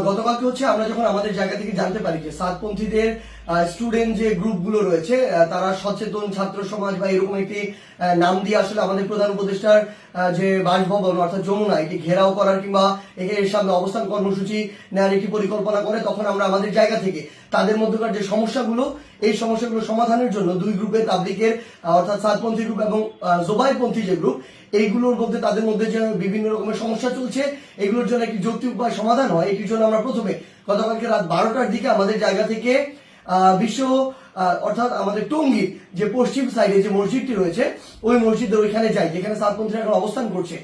গতকালকে হচ্ছে আমরা যখন আমাদের জায়গা থেকে জানতে পারি যে সাতপন্থীদের স্টুডেন্ট যে গ্রুপগুলো রয়েছে তারা সচেতন ছাত্র সমাজ বা এরকম একটি নাম দিয়ে আসলে আমাদের প্রধান উপদেষ্টার যে বাসভবন অর্থাৎ যমুনা এটি ঘেরাও করার কিংবা এর সামনে অবস্থান কর্মসূচি নেওয়ার একটি পরিকল্পনা করে, তখন আমরা আমাদের জায়গা থেকে তাদের মধ্যকার যে সমস্যাগুলো এই সমস্যাগুলো সমাধানের জন্য দুই গ্রুপে তাবলিগের অর্থাৎ সাতপন্থী গ্রুপ এবং জোবাইরপন্থী যে গ্রুপ এইগুলোর মধ্যে তাদের মধ্যে যে বিভিন্ন রকমের সমস্যা চলছে এগুলোর জন্য একটি যৌক্তিক উপায় সমাধান হয়, এটির জন্য আমরা প্রথমে গতকালকে রাত 12টার দিকে আমাদের জায়গা থেকে বিশ্ব অর্থাৎ আমাদের টঙ্গীর যে পশ্চিম সাইডে যে মসজিদটি রয়েছে ওই মসজিদের ওইখানে যাই যেখানে সাতপন্থীরা এখন অবস্থান করছে।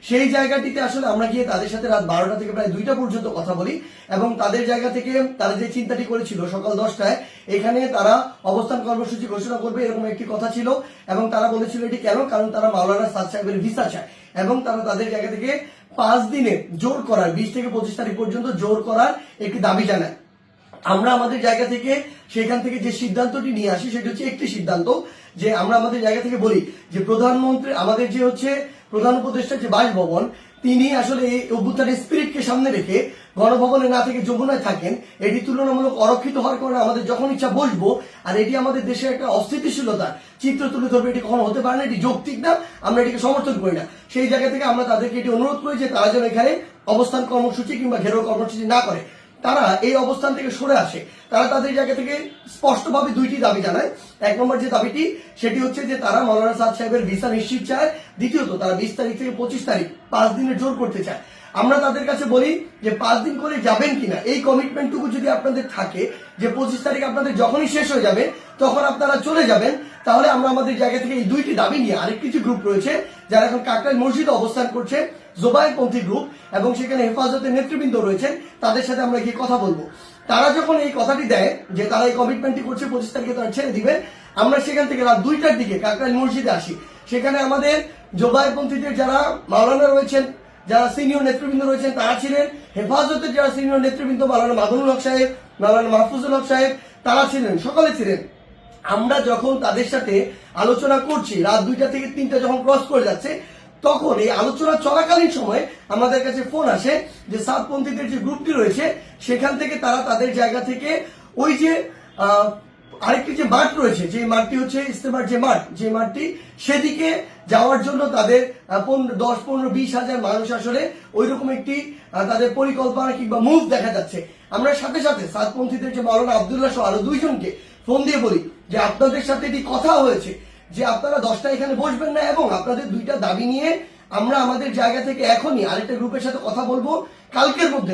সেই জায়গাটিতে আসলে আমরা গিয়ে তাদের সাথে রাত 12টা থেকে প্রায় 2টা পর্যন্ত কথা বলি এবং তাদের জায়গা থেকে তারা যে চিন্তাটি করেছিল সকাল 10টায় এখানে তারা অবস্থান কর্মসূচি ঘোষণা করবে এরকম একটি কথা ছিল এবং তারা বলেছিল এটি কেন, কারণ তারা মাওলানা সাদ সাহেবের ভিসা চায় এবং তারা তাদের জায়গা থেকে 5 দিনে জোর করার 20 থেকে 25 তারিখ পর্যন্ত জোর করার একটি দাবি জানায়। আমরা আমাদের জায়গা থেকে সেখান থেকে যে সিদ্ধান্তটি নিয়ে আসি সেটি হচ্ছে একটি সিদ্ধান্ত যে আমরা আমাদের জায়গা থেকে বলি যে প্রধানমন্ত্রী আমাদের যে হচ্ছে প্রধান উপদেষ্টার যে বাসভবন তিনি আসলে এই অভ্যুত্থানের স্পিরিটকে সামনে রেখে গণভবনে না থেকে যমুনায় থাকেন, এটি তুলনামূলক অরক্ষিত হওয়ার কারণে আমাদের যখন ইচ্ছা বসবো আর এটি আমাদের দেশের একটা অস্থিতিশীলতার চিত্র তুলে ধরবে, এটি কখনো হতে পারে না, এটি যৌক্তিক না, আমরা এটিকে সমর্থন করি না। সেই জায়গা থেকে আমরা তাদেরকে এটি অনুরোধ করি যে তারা যেন এখানে অবস্থান কর্মসূচি কিংবা ঘেরাও কর্মসূচি না করে, তারা এই অবস্থান থেকে সরে আসে। তারা তাদের জায়গা থেকে স্পষ্টভাবে দুইটি দাবি জানায়। এক নম্বর যে দাবিটি সেটি হচ্ছে যে তারা মাওলানা সাদ সাহেবের ভিসা নিশ্চিত চায়, দ্বিতীয়ত তারা 20 তারিখ থেকে 25 তারিখ 5 দিনের জোর করতে চায়। আমরা তাদের কাছে বলি যে 5 দিন করে যাবেন কিনা এই কমিটমেন্টটুকু যদি আপনাদের থাকে যে 25 তারিখ আপনাদের যখনই শেষ হয়ে যাবে তখন আপনারা চলে যাবেন, তাহলে আমরা আমাদের জায়গা থেকে এই দুইটি দাবি নিয়ে আরেকটি যে গ্রুপ রয়েছে যারা এখন কাকরাইল মসজিদে অবস্থান করছে জোবাইরপন্থী গ্রুপ এবং সেখানে হেফাজতের নেতৃবৃন্দ রয়েছেন তাদের সাথে আমরা গিয়ে কথা বলবো। তারা যখন এই কথাটি দেয় যে তারা এই কমিটমেন্টটি করছে 25 তারিখে তারা ছেড়ে দিবে, আমরা সেখান থেকে রাত 2টার দিকে কাকরাইল মসজিদে আসি। সেখানে আমাদের জোবাইরপন্থীদের যারা মাওলানা রয়েছেন, যারা সিনিয়র নেতৃবৃন্দ রয়েছেন তারা ছিলেন, হেফাজতের যারা সিনিয়র নেতৃবৃন্দ মাওলানা মাদুনুল হক সাহেব, মাওলানা মাহফুজুল হক সাহেব তারা ছিলেন, সকলে ছিলেন। আমরা যখন তাদের সাথে আলোচনা করছি রাত 2টা থেকে 3টা যখন ক্রস করে যাচ্ছে তখন এই আলোচনা চলাকালীন সময় আমাদের কাছে ফোন আসে যে সাতপন্থীদের যে গ্রুপটি রয়েছে সেখান থেকে তারা তাদের জায়গা থেকে ওই যে আরেকটি যে মাঠ রয়েছে যে মাঠটি হচ্ছে ইস্তেমার যে মাঠ, যে মাঠটি সেদিকে যাওয়ার জন্য তাদের 10, 15, 20 হাজার মানুষ আসলে ওই রকম একটি তাদের পরিকল্পনা কিংবা মুভ দেখা যাচ্ছে। আমরা সাথে সাথে সাতপন্থীদের যে মাওলানা আব্দুল্লাহ সহ আরো 2 জনকে ফোন দিয়ে বলি যে আপনাদের সাথে এটি কথা হয়েছে যে আপনারা 10টা এখানে বসবেন না এবং আপনাদের 2টা দাবি নিয়ে আমরা আমাদের জায়গা থেকে এখনই আরেকটা গ্রুপের সাথে কথা বলবো কালকের মধ্যে।